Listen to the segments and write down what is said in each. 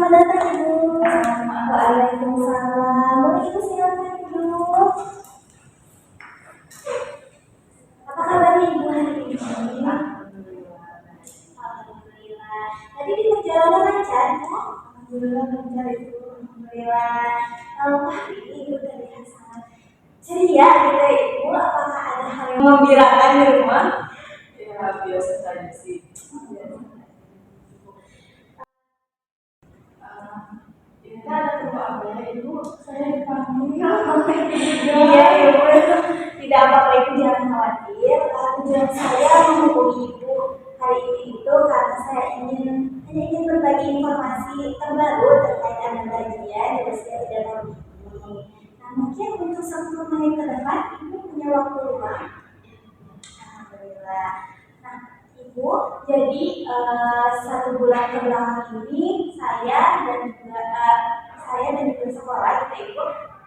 selamat datang Ibu. Waalaikumsalam. Boleh Ibu silakan Ibu. Apa kabarnya Ibu hari ini? Alhamdulillah. Tadi di perjalanan lancar, Bu? Alhamdulillah lancar Ibu. Alhamdulillah. Wah, ini Ibu terlihat sangat ceria gitu ya Ibu. Apakah ada hal yang membirakan di rumah? Ya biasa saja sih. Ini ada tunggu apa ya Ibu? Saya dipanggil. Iya Ibu, tidak apa-apa Ibu, jangan khawatir. Tujuan saya menghubungi Ibu hari ini itu karena saya ingin berbagi informasi terbaru terkait dengan kajian di usia 3 tahun ini. Nah, mungkin untuk 10 menit ke depan Ibu punya waktu luang. Alhamdulillah. Nah, Ibu, jadi 1 bulan kebelakang ini saya dan juga sekolah kita Ibu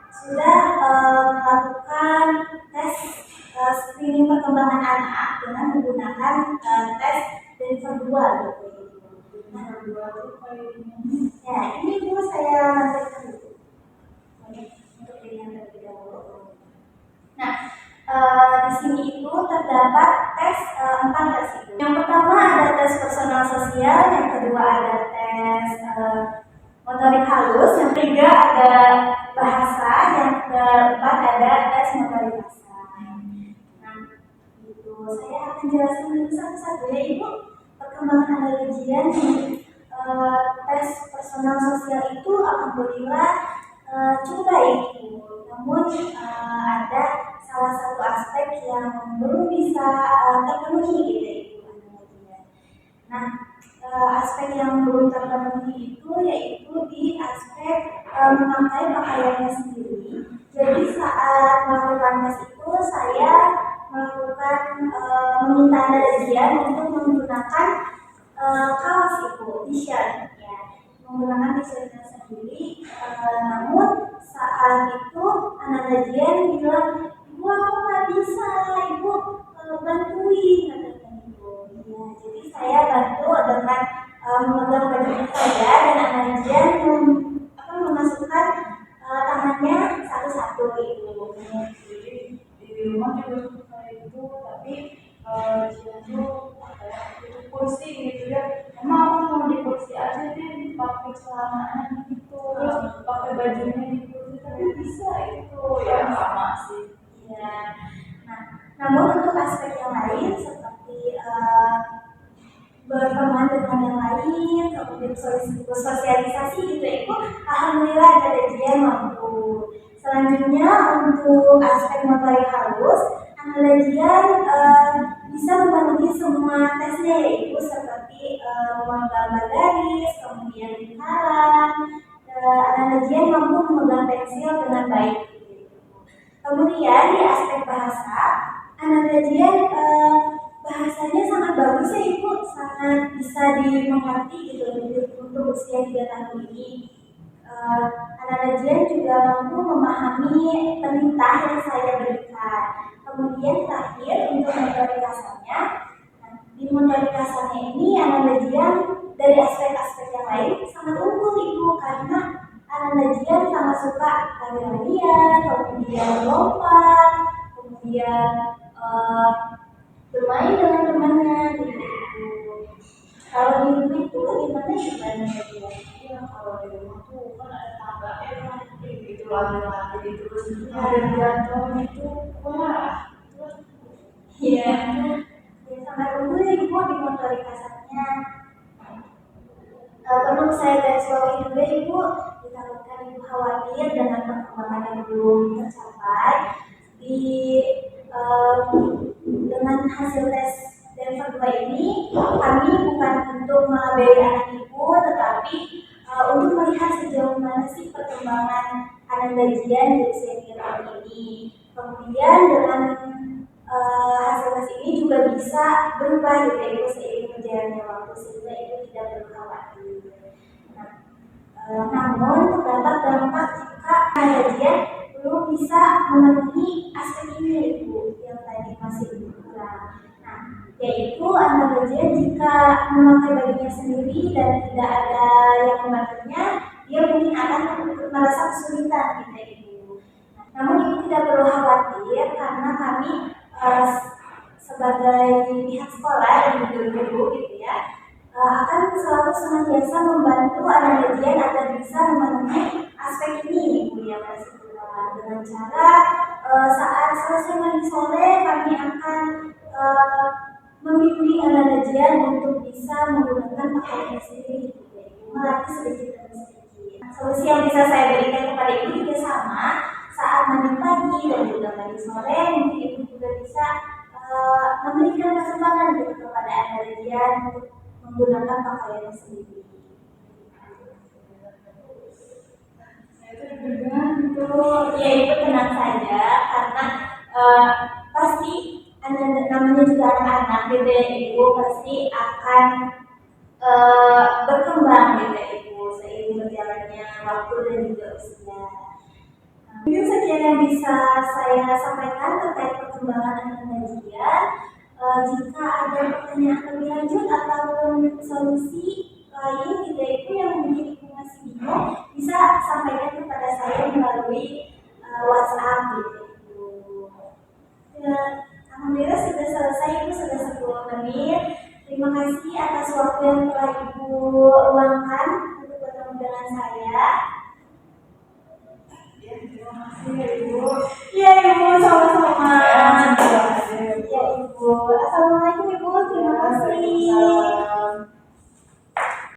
sudah melakukan tes screening perkembangan anak dengan menggunakan tes Denver 2 gitu Ibu. Nah, ya ini Ibu saya lanjutkan dulu untuk pilihan terlebih dahulu. Nah, di sini itu terdapat tes 4 tes Ibu. Yang pertama ada tes personal sosial, yang kedua ada tes motorik halus, yang ketiga ada bahasa, yang keempat ada tes motorik bahasa. Nah, itu saya akan jelaskan satu-satu ya Ibu. Perkembangan analogian di tes personal sosial itu alhamdulillah cukup baik Ibu. Namun ada salah satu aspek yang belum bisa terpenuhi gitu Ibu. Nah, aspek yang belum terpenuhi itu yaitu di aspek memakai pakaiannya sendiri. Jadi saat melakukan tes itu saya melakukan meminta analogian untuk menggunakan kaos Ibu, t-shirt ya, menggunakan t-shirtnya sendiri. Namun saat itu analogian bilang, Ibu aku nggak bisa, Ibu bantuin katanya Ibu. Ya, jadi saya bantu dengan memegang bajunya saya dan analogian memasukkan tangannya satu-satu Ibu. Jadi di rumah juga seperti itu, tapi itu kursi gitu ya. Emang aku mau di kursi aja deh, pakai celananya gitu, terus pakai bajunya di kursi, tapi bisa itu ya sama sih. Ya. Nah, namun untuk aspek yang lain seperti berteman dengan yang lain, kemudian sosialisasi gitu ya Ibu, alhamdulillah ada kajian mampu. Selanjutnya untuk aspek motorik halus, analogian bisa memenuhi semua tesnya ya Ibu, seperti menggambar garis, kemudian lingkaran. Analogian mampu memegang pensil dengan baik. Kemudian di aspek bahasa, analogian bahasanya sangat bagus ya Ibu, sangat bisa dimengerti gitu untuk usia 3 tahun ini. Analogian juga mampu memahami perintah yang saya berikan. Kemudian terakhir untuk motorik kasarnya, di motorik kasarnya ini analogian dari aspek-aspek yang lain sangat unggul Ibu, karena analogian sangat suka lari-larian, kemudian lompat, kemudian bermain dengan temannya gitu. Kalau di rumah itu bagaimana ya? Ya kalau di rumah tuh kan ada tangga gitu lagi terus ada jatuh itu wah terus Iya, sangat unggul ya Ibu di motorik kasarnya. Perlu saya garis bawahi juga Ibu, dikarenakan Ibu khawatir dengan perkembangan yang belum tercapai dengan hasil tes Denver 2 ini, kami bukan untuk melabeli anak Ibu, tetapi untuk melihat sejauh mana sih perkembangan anak gajian di usia 3 tahun ini. Kemudian dengan hasil tes ini juga bisa berubah gitu Ibu seiring berjalannya waktu, sehingga Ibu tidak perlu khawatir. Namun terdapat dampak jika kajian belum bisa memenuhi aspek ini Ibu yang tadi masih kurang. Nah, yaitu anak gajian jika memakai bajunya sendiri dan tidak ada yang membantunya, dia mungkin akan merasa kesulitan gitu Ibu. Namun Ibu tidak perlu khawatir karena kami sebagai pihak sekolah dan guru gitu ya, akan selalu senantiasa membantu anak gajian agar bisa memenuhi aspek ini Ibu ya Mas Ibu. Dengan cara saat selesai mandi sore kami akan membimbing anak gajian untuk bisa menggunakan pakaian sendiri gitu ya Ibu, melatih sedikit demi sedikit. Solusi yang bisa saya berikan kepada Ibu juga sama, saat mandi pagi dan juga mandi sore mungkin Ibu juga bisa memberikan kesempatan gitu kepada anak gajian untuk menggunakan pakaian sendiri. Ya Ibu tenang saja karena pasti namanya juga anak-anak gitu ya Ibu, pasti akan berkembang gitu ya Ibu seiring berjalannya waktu dan juga usia. Mungkin sekian yang bisa saya sampaikan terkait perkembangan anak gajian. Jika ada pertanyaan lebih lanjut ataupun solusi lain gitu ya Ibu yang mungkin Ibu masih bingung, bisa sampaikan kepada saya melalui WhatsApp gitu Ibu. Ya, alhamdulillah sudah selesai Ibu, sudah 10 menit. Terima kasih atas waktu yang telah Ibu luangkan untuk bertemu dengan saya. Ya, terima kasih ya Ibu. Iya Ibu, sama-sama. Ya, Iya Ibu. Assalamualaikum Ibu, terima kasih.